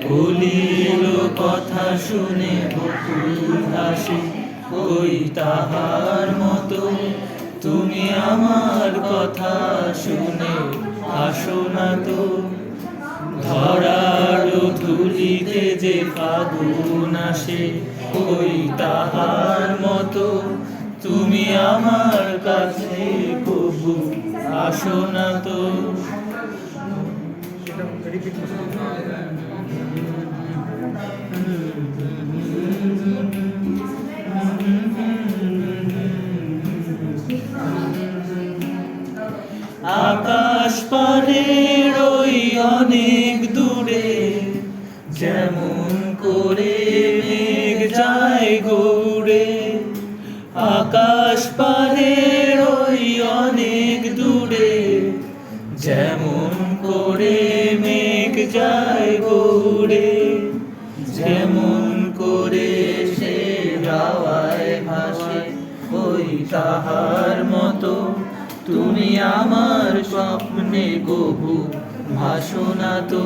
বলিল কথা শুনে বকুল হাসে, ওই তাহার মতো তুমি আমার কথা শুনে হাসো না তো। ধরার ধুলিতে যে ফাগুন আসে, ওই তাহার মতো তুমি আমার কাছে কবু আসো না তো। আকাশ পারের ওই অনেক দূরে যেমন করে মেঘ যায় গৌড়ে। আকাশ পারের ওই অনেক দূরে যেমন করে মেঘ যায় গৌড়ে। যেমন করে সে হাওয়ায় ভাসে, ওই তাহার মতো তুমি আমার স্বপ্নে কবু ভাসো না তো।